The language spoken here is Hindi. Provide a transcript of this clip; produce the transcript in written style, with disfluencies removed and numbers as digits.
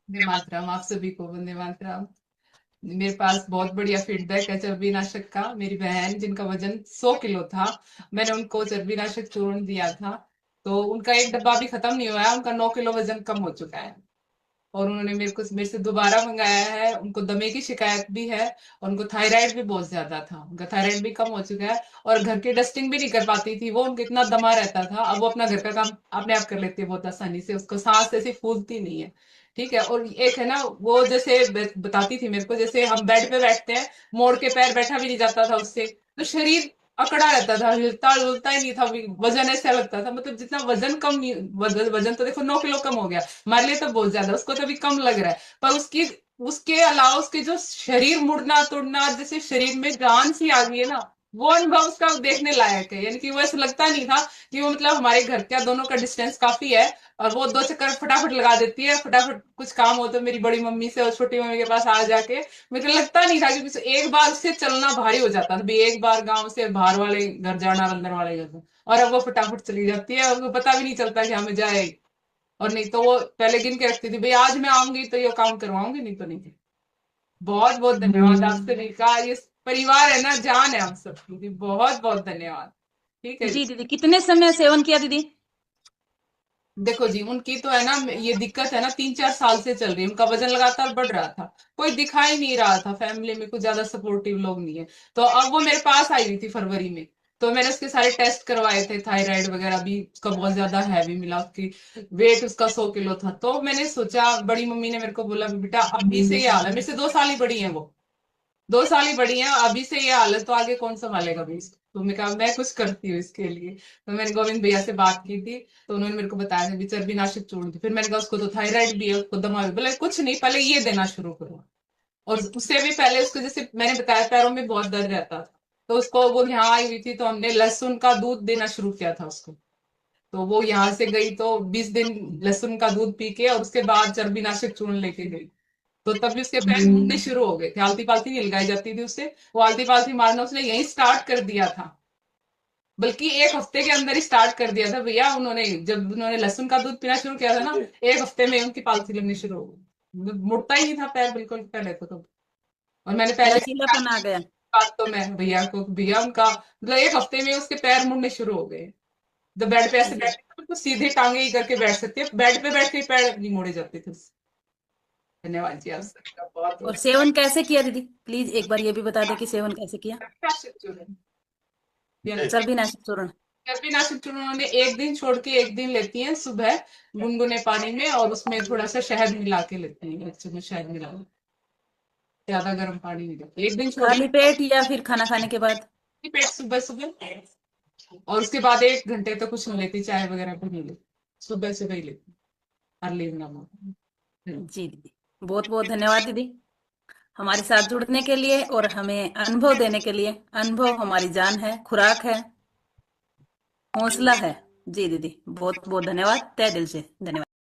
वंदे मातरम, आप सभी को वंदे मातरम। मेरे पास बहुत बढ़िया फीडबैक है चर्बी नाशक का। मेरी बहन जिनका वजन 100 किलो था, मैंने उनको चर्बी नाशक चूर्ण दिया था, तो उनका एक डब्बा भी खत्म नहीं हुआ है, उनका 9 किलो वजन कम हो चुका है। और उन्होंने मेरे से दोबारा मंगाया है। उनको दमे की शिकायत भी है, और उनको थायराइड भी बहुत ज्यादा था, उनका थायराइड भी कम हो चुका है। और घर की डस्टिंग भी नहीं कर पाती थी वो, उनको इतना दमा रहता था, अब वो अपना घर का काम अपने आप कर लेती है बहुत आसानी से, उसको सांस ऐसी फूलती नहीं है। ठीक है। और एक है ना, वो जैसे बताती थी मेरे को, जैसे हम बेड पे बैठते हैं, मोड़ के पैर बैठा भी नहीं जाता था उससे, तो शरीर अकड़ा रहता था, हिलता डुलता ही नहीं था, वजन ऐसा लगता था, मतलब जितना वजन कम नहीं, वजन तो देखो 9 किलो कम हो गया, हमारे लिए तो बहुत ज्यादा, उसको तो अभी कम लग रहा है, पर उसकी उसके अलावा उसके जो शरीर मुड़ना तोड़ना, जैसे शरीर में जान सी आ गई है ना, वो अनुभव उसका देखने लायक है। यानी कि वो ऐसा लगता नहीं था कि वो, मतलब हमारे घर का दोनों का डिस्टेंस काफी है, और वो 2 चक्कर फटाफट लगा देती है, फटाफट कुछ काम हो तो मेरी बड़ी मम्मी से और छोटी मम्मी के पास आ जाके, मुझे लगता नहीं था, क्योंकि एक बार उससे चलना भारी हो जाता था भाई, एक बार गांव से बाहर वाले घर जाना, अंदर वाले घर, और अब वो फटाफट चली जाती है, और उसको पता भी नहीं चलता कि हमें जाए। और नहीं तो वो पहले गिन के रखती थी, भाई आज मैं आऊंगी तो ये काम करवाऊंगी, नहीं तो नहीं। बहुत बहुत धन्यवाद आपसे मिलकर, ये परिवार है ना, जान है हम सबकी, बहुत बहुत धन्यवाद। ठीक है जी जी। दीदी, कितने समय सेवन किया दीदी? देखो जी, उनकी तो है ना, ये दिक्कत है ना, 3-4 साल से चल रही है, उनका वजन लगातार बढ़ रहा था, कोई दिखाई नहीं रहा था, फैमिली में कुछ ज्यादा सपोर्टिव लोग नहीं है। तो अब वो मेरे पास आई हुई थी फरवरी में, तो मैंने उसके सारे टेस्ट करवाए थे, थायराइड वगैरह भी उसका बहुत ज्यादा हैवी मिला, उसकी वेट उसका 100 किलो था। तो मैंने सोचा, बड़ी मम्मी ने मेरे को बोला, बेटा अभी से ये हाल है, मेरे से 2 साल ही बड़ी है वो, 2 साल ही बड़ी है, अभी से ये हालत तो आगे कौन संभालेगा भाई इसको। तो मैं कहा मैं कुछ करती हूँ इसके लिए। तो मैंने गोविंद भैया से बात की थी, तो उन्होंने मेरे को बताया था भी चर्बी नाशक चूर्ण दी। फिर मैंने कहा उसको तो थायराइड भी है, उसको दमा भी, बोले कुछ नहीं, पहले ये देना शुरू करो। और उससे भी पहले उसको, जैसे मैंने बताया, पैरों में बहुत दर्द रहता था, तो उसको वो यहाँ आई हुई थी, तो हमने लहसुन का दूध देना शुरू किया था उसको। तो वो यहाँ से गई तो 20 दिन लहसुन का दूध पी के, और उसके बाद चर्बी नाशक चूर्ण लेके गई। तो तब भी उसके पैर मुड़ने शुरू हो गए थे, आलती पालती नहीं लगाई जाती थी उससे, वो आलती पालती मारना उसने यही स्टार्ट कर दिया था, बल्कि 1 हफ्ते के अंदर ही स्टार्ट कर दिया था भैया उन्होंने। जब उन्होंने लहसुन का दूध पीना शुरू किया था ना, 1 हफ्ते में उनकी पालती लगनी शुरू हो गई, मुड़ता ही नहीं था पैर बिल्कुल पहले तो। और मैंने पहले लचीलापन आ गया। बात तो मैं भैया को, भैया उनका मतलब 1 हफ्ते में उसके पैर मुड़ने शुरू हो गए। तो बेड पे ऐसे जी। बैठे तो सीधे टांगे ही करके बैठ सकते हैं, बेड पे बैठ के पैर नहीं मोड़े जाते थे उससे। धन्यवाद जी, आप सबका बहुत और बहुत। सेवन कैसे किया दीदी? प्लीज एक बार ये भी बता दे कि सेवन कैसे किया। चर्बी नाशक चूर्ण। कीटनाशक चूर्ण उन्होंने एक दिन छोड़ के एक दिन लेती हैं, सुबह गुनगुने पानी में, और उसमें थोड़ा सा शहद मिला के लेती हैं, एक चम्मच शहद मिला के। ज्यादा गर्म पानी नहीं लेती, एक दिन छोड़ खाली के पेट या फिर खाना खाने के बाद? पेट, सुबह सुबह। और उसके बाद 1 घंटे तक कुछ नहीं लेती, चाय वगैरह भी नहीं लेती, सुबह सुबह ही लेती, अर्ली इन द मॉर्निंग। जी दीदी, बहुत बहुत धन्यवाद दीदी, हमारे साथ जुड़ने के लिए और हमें अनुभव देने के लिए। अनुभव हमारी जान है, खुराक है, हौसला है। जी दीदी, बहुत बहुत धन्यवाद, तहे दिल से धन्यवाद।